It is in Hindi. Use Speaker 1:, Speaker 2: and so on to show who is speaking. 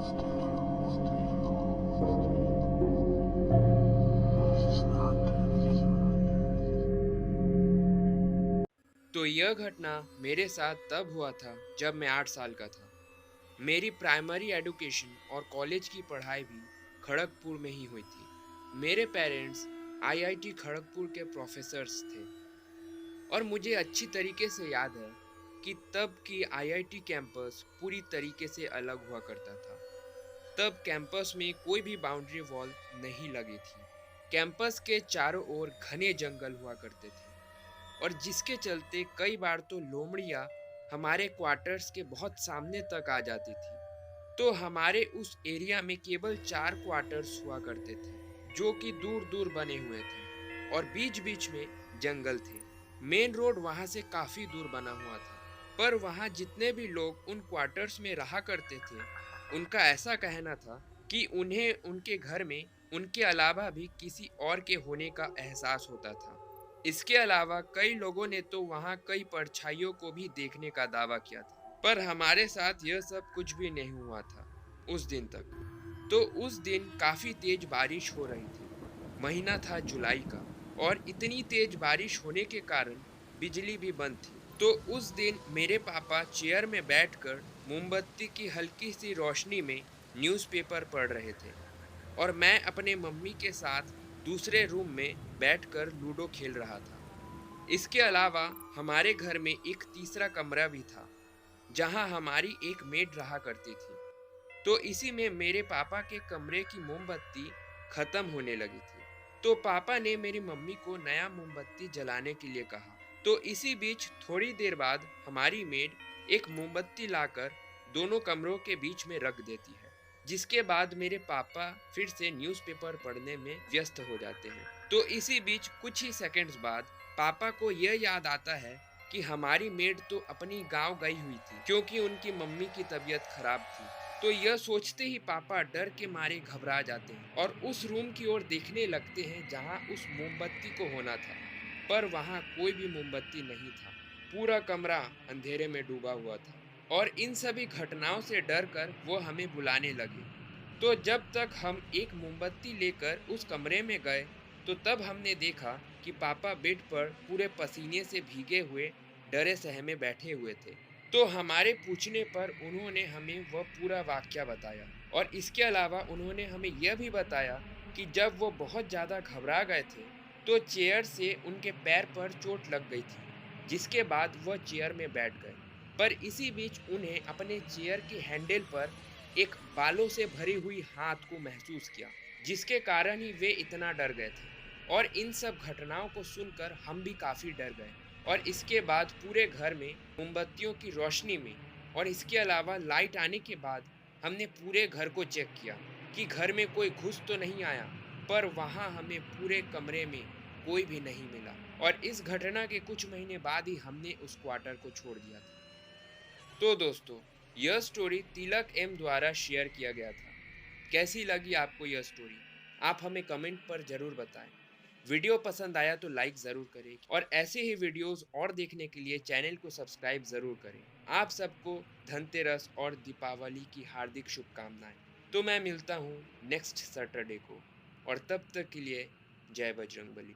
Speaker 1: तो यह घटना मेरे साथ तब हुआ था जब मैं 8 साल का था। मेरी प्राइमरी एजुकेशन और कॉलेज की पढ़ाई भी खड़गपुर में ही हुई थी। मेरे पेरेंट्स आईआईटी खड़गपुर के प्रोफेसर्स थे और मुझे अच्छी तरीके से याद है कि तब की आईआईटी कैंपस पूरी तरीके से अलग हुआ करता था। तब कैंपस में कोई भी बाउंड्री वॉल नहीं लगी थी। कैंपस के चारों ओर घने जंगल हुआ करते थे और जिसके चलते कई बार तो लोमड़ियाँ हमारे क्वार्टर्स के बहुत सामने तक आ जाती थी। तो हमारे उस एरिया में केवल 4 क्वार्टर्स हुआ करते थे जो कि दूर दूर बने हुए थे और बीच बीच में जंगल थे। मेन रोड वहाँ से काफ़ी दूर बना हुआ था, पर वहाँ जितने भी लोग उन क्वार्टर्स में रहा करते थे उनका ऐसा कहना था कि उन्हें उनके घर में उनके अलावा भी किसी और के होने का एहसास होता था। इसके अलावा कई लोगों ने तो वहाँ कई परछाइयों को भी देखने का दावा किया था, पर हमारे साथ यह सब कुछ भी नहीं हुआ था उस दिन तक। तो उस दिन काफ़ी तेज बारिश हो रही थी। महीना था जुलाई का और इतनी तेज बारिश होने के कारण बिजली भी बंद थी। तो उस दिन मेरे पापा चेयर में बैठकर मोमबत्ती की हल्की सी रोशनी में न्यूज़पेपर पढ़ रहे थे और मैं अपने मम्मी के साथ दूसरे रूम में बैठकर लूडो खेल रहा था। इसके अलावा हमारे घर में एक तीसरा कमरा भी था जहां हमारी एक मेड रहा करती थी। तो इसी में मेरे पापा के कमरे की मोमबत्ती खत्म होने लगी थी। तो पापा ने मेरी मम्मी को नया मोमबत्ती जलाने के लिए कहा। तो इसी बीच थोड़ी देर बाद हमारी मेड एक मोमबत्ती लाकर दोनों कमरों के बीच में रख देती है, जिसके बाद मेरे पापा फिर से न्यूज़पेपर पढ़ने में व्यस्त हो जाते हैं। तो इसी बीच कुछ ही सेकंड्स बाद पापा को यह याद आता है कि हमारी मेड तो अपनी गांव गई हुई थी क्योंकि उनकी मम्मी की तबीयत खराब थी। तो यह सोचते ही पापा डर के मारे घबरा जाते हैं और उस रूम की ओर देखने लगते हैं जहां उस मोमबत्ती को होना था, पर वहां कोई भी मोमबत्ती नहीं था। पूरा कमरा अंधेरे में डूबा हुआ था और इन सभी घटनाओं से डर कर वो हमें बुलाने लगे। तो जब तक हम एक मोमबत्ती लेकर उस कमरे में गए तो तब हमने देखा कि पापा बेड पर पूरे पसीने से भीगे हुए डरे सहमे बैठे हुए थे। तो हमारे पूछने पर उन्होंने हमें वह पूरा वाकया बताया और इसके अलावा उन्होंने हमें यह भी बताया कि जब वो बहुत ज़्यादा घबरा गए थे तो चेयर से उनके पैर पर चोट लग गई थी, जिसके बाद वह चेयर में बैठ गए। पर इसी बीच उन्हें अपने चेयर के हैंडल पर एक बालों से भरी हुई हाथ को महसूस किया, जिसके कारण ही वे इतना डर गए थे। और इन सब घटनाओं को सुनकर हम भी काफ़ी डर गए और इसके बाद पूरे घर में मोमबत्तियों की रोशनी में और इसके अलावा लाइट आने के बाद हमने पूरे घर को चेक किया कि घर में कोई घुस तो नहीं आया, पर वहाँ हमें पूरे कमरे में कोई भी नहीं मिला। और इस घटना के कुछ महीने बाद ही हमने उस क्वार्टर को छोड़ दिया था। तो दोस्तों, यह स्टोरी तिलक एम द्वारा शेयर किया गया था। कैसी लगी आपको यह स्टोरी? आप हमें कमेंट पर ज़रूर बताएं। वीडियो पसंद आया तो लाइक ज़रूर करें और ऐसे ही वीडियोस और देखने के लिए चैनल को सब्सक्राइब ज़रूर करें। आप सबको धनतेरस और दीपावली की हार्दिक शुभकामनाएं। तो मैं मिलता हूँ नेक्स्ट सैटरडे को और तब तक के लिए जय बजरंगबली।